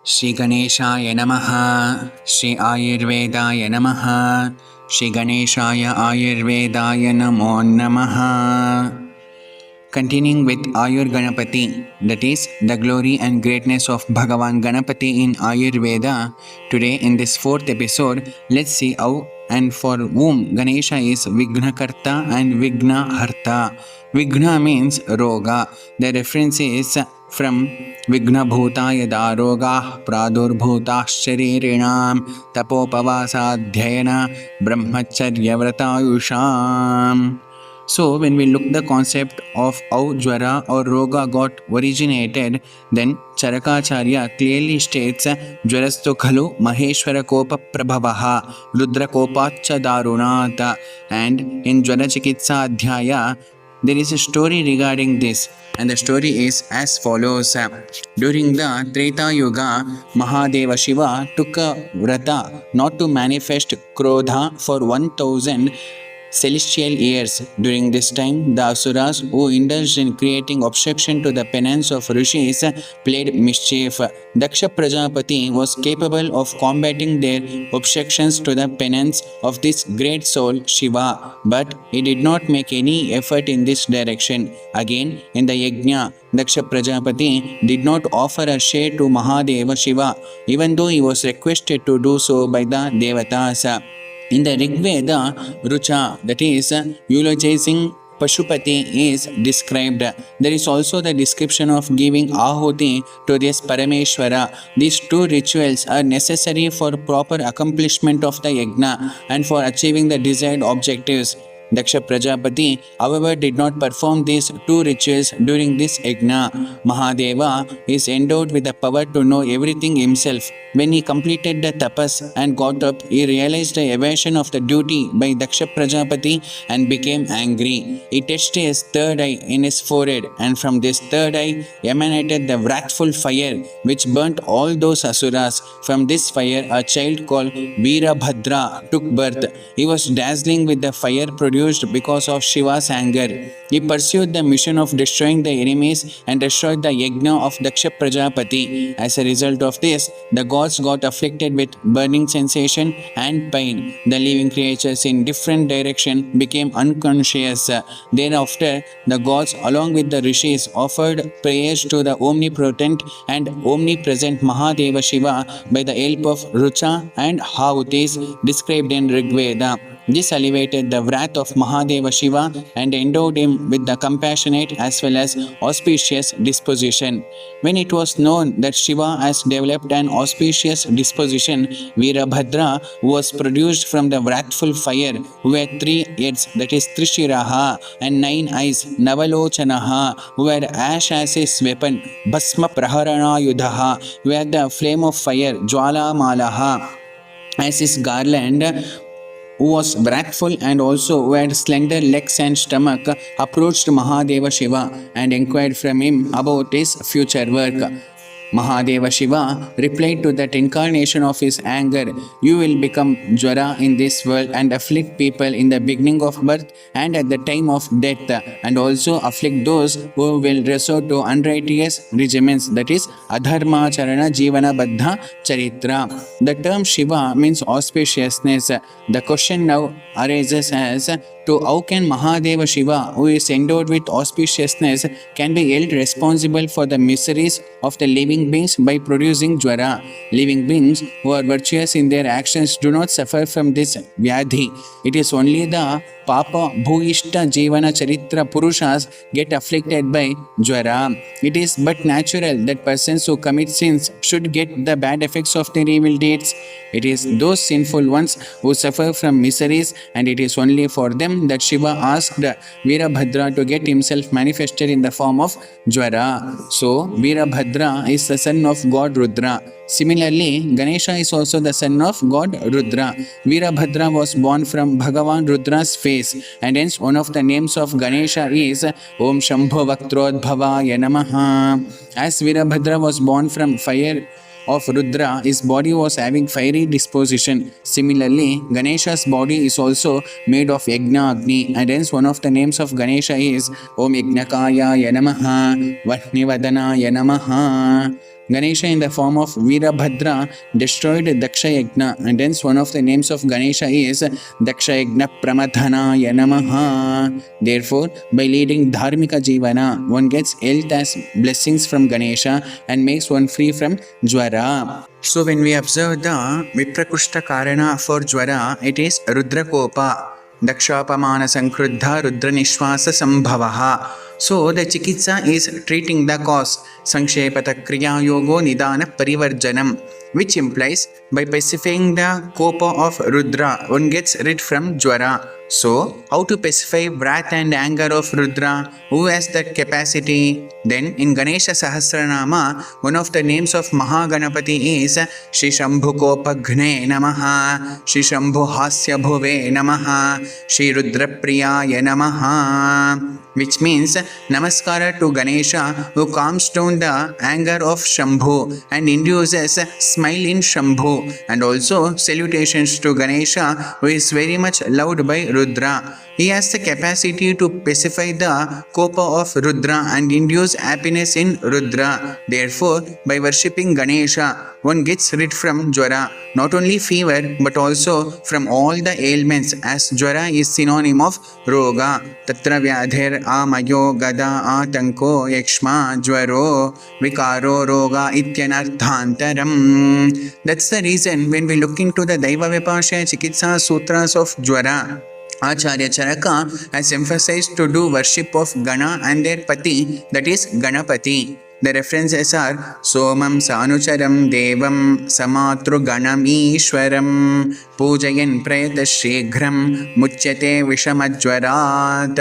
Shri Ganeshaya Namaha, Shri Ayurvedaya Namaha, Shri Ganeshaya Ayurvedaya Namo Namaha. Continuing with Ayur-Ganapati, that is, the glory and greatness of Bhagavan Ganapati in Ayurveda. Today, in this fourth episode, let's see how and for whom Ganesha is Vignakarta and Vignaharta. Vigna means Roga. The reference is from Vigna Bhutaya Daroga Pradurbhuta Sharirinam Tapopavasadhyayana Brahmacharya Vratayusham. So, when we look the concept of how Jwara or Roga got originated, then Charakacharya clearly states Jwarastu khalu Maheshwara Kopa Prabhavaha Rudra Kopacha Darunata, and in Jwara Chikitsa Adhyaya there is a story regarding this, and the story is as follows. During the Treta Yuga, Mahadeva Shiva took a vrata not to manifest Krodha for 1000 celestial years. During this time, the Asuras who indulged in creating obstruction to the penance of Rishis played mischief. Daksha Prajapati was capable of combating their objections to the penance of this great soul Shiva, but he did not make any effort in this direction. Again, in the Yajna, Daksha Prajapati did not offer a share to Mahadeva Shiva, even though he was requested to do so by the Devatas. In the Rig Veda, Rucha, that is, eulogizing Pashupati, is described. There is also the description of giving Ahuti to this Parameshwara. These two rituals are necessary for proper accomplishment of the Yajna and for achieving the desired objectives. Daksha Prajapati, however, did not perform these two rituals during this yajna. Mahadeva is endowed with the power to know everything himself. When he completed the tapas and got up, he realized the evasion of the duty by Daksha Prajapati and became angry. He touched his third eye in his forehead, and from this third eye emanated the wrathful fire which burnt all those asuras. From this fire, a child called Veerabhadra took birth. He was dazzling with the fire produced because of Shiva's anger. He pursued the mission of destroying the enemies and destroyed the yajna of Daksha Prajapati. As a result of this, the gods got afflicted with burning sensation and pain. The living creatures in different directions became unconscious. Thereafter, the gods, along with the rishis, offered prayers to the omnipotent and omnipresent Mahadeva Shiva by the help of Rucha and Havutis described in Rig Veda. This alleviated the wrath of Mahadeva Shiva and endowed him with the compassionate as well as auspicious disposition. When it was known that Shiva has developed an auspicious disposition, Veerabhadra, who was produced from the wrathful fire, who had 3 heads, that is Trishiraha, and 9 eyes, Navalochanaha, who had ash as his weapon, Bhasma Praharana Yudhaha, who had the flame of fire, Jwala Malaha, as his garland, who was wrathful and also who had slender legs and stomach, approached Mahadeva Shiva and inquired from him about his future work. Mahadeva Shiva replied to that incarnation of his anger, "You will become Jwara in this world and afflict people in the beginning of birth and at the time of death, and also afflict those who will resort to unrighteous regimens, that is, Adharma Charana Jivana Baddha Charitra." The term Shiva means auspiciousness. The question now arises as to how can Mahadeva Shiva, who is endowed with auspiciousness, can be held responsible for the miseries of the living beings by producing Jwara. Living beings who are virtuous in their actions do not suffer from this Vyadhi. It is only the Papa Bhuishta Jivana Charitra Purushas get afflicted by Jwara. It is but natural that persons who commit sins should get the bad effects of their evil deeds. It is those sinful ones who suffer from miseries, and it is only for them that Shiva asked Veerabhadra to get himself manifested in the form of Jwara. So, Veerabhadra is the son of God Rudra. Similarly, Ganesha is also the son of God Rudra. Veerabhadra was born from Bhagavan Rudra's face, and hence one of the names of Ganesha is Om Shambho Vaktrodbhavaya Namaha. As Veerabhadra was born from fire of Rudra, his body was having fiery disposition. Similarly, Ganesha's body is also made of Yajna Agni, and hence one of the names of Ganesha is Om Yajnakaya Yanamaha, Vatnivadana Yanamaha. Ganesha in the form of Virabhadra destroyed Daksha Yajna, and hence one of the names of Ganesha is Daksha Yajna Pramadhanaya Namaha. Therefore, by leading Dharmika Jivana, one gets health as blessings from Ganesha and makes one free from Jwara. So when we observe the Viprakushta Karana for Jwara, it is Rudrakopa. Dakshapamana Sankruddha Rudra Nishwasa Sambhavaha. So the chikitsa is treating the cause. Sankshepatak Kriya Yogo Nidana Parivarjanam, which implies by pacifying the kopa of Rudra, one gets rid from Jwara. So, how to pacify wrath and anger of Rudra? Who has that capacity? Then, in Ganesha Sahasranama, one of the names of Mahaganapati is Shri Shambhu Kopaghne Namaha, Shri Shambhu Hasya Bhuve Namaha, Shri Rudra Priyaya Namaha, which means Namaskara to Ganesha, who calms down the anger of Shambhu and induces smile in Shambhu, and also salutations to Ganesha, who is very much loved by Rudra. He has the capacity to pacify the kopa of Rudra and induce happiness in Rudra. Therefore, by worshipping Ganesha, one gets rid from Jwara, not only fever but also from all the ailments, as Jwara is synonym of Roga. Tatra Vyadhir Amayo Gada Atanko Yakshma Jwaro Vikaro Roga Ityanarthantaram. That's the reason when we look into the Daiva Vipashya Chikitsa Sutras of Jwara, Acharya Charaka has emphasized to do worship of Gana and their Pati, that is Ganapati. The references are Somam Sanucharam Devam Samatru Ganam Ishwaram Pujayan Prayata Shighram Muchyate Vishamajwarat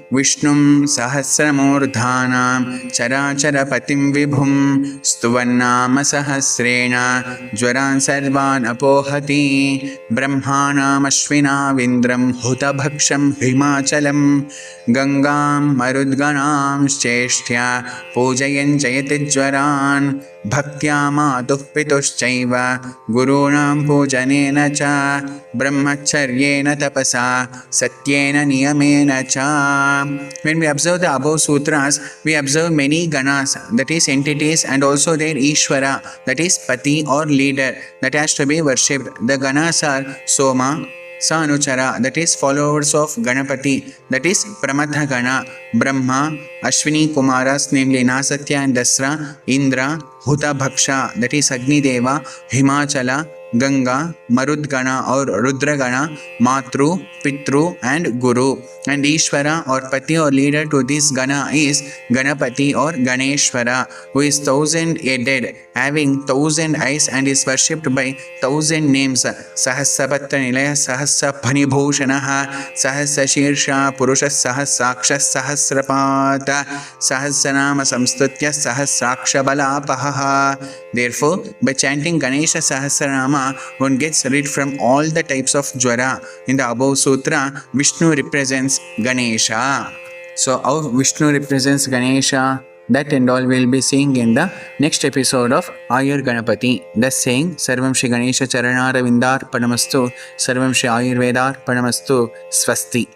Vishnum Sahasramurdhanam Charachara Patim Vibhum Stuvannama Sahasrena Jwaran Sarvan Apohati Brahmanam Ashvina Vindram Hutabhaksham Himachalam Gangam Marudganam Sheshtya Pujayan Jayatijwaran Bhaktya Matuh Pitushchaiva Gurunam Pujanena Cha Brahmacharyena Tapasa Satyena Niyamena Cha. When we observe the above sutras, we observe many ganas, that is entities, and also their Ishvara, that is Pati or leader, that has to be worshipped. The ganas are Soma, Sanuchara, that is followers of Ganapati, that is Pramadha Gana, Brahma, Ashwini Kumaras, namely Nasatya and Dasra, Indra, Huta Bhaksha, that is Agni Deva, Himachala, Ganga, Marudgana or Rudragana, Matru, Pitru and Guru. And Ishvara or Pati or leader to this Gana is Ganapati or Ganeshwara, who is 1,000-headed, having 1,000 eyes and is worshipped by 1,000 names. Sahasrapatra Nilaya Sahasra Phanibhushanaha Sahasra Shirsha Purusha Sahasaksha Sahasrapata Sahasranama Samstutya Sahasraksha Balapaha. Therefore, by chanting Ganesha Sahasranama, one gets rid from all the types of Jwara. In the above sutra, Vishnu represents Ganesha. So, how Vishnu represents Ganesha, that and all we'll be seeing in the next episode of Ayur-Ganapati. Thus saying, Sarvam Shri Ganesha Charanara Vindar Padamastu, Sarvam Shri Ayurvedar Padamastu, Swasti.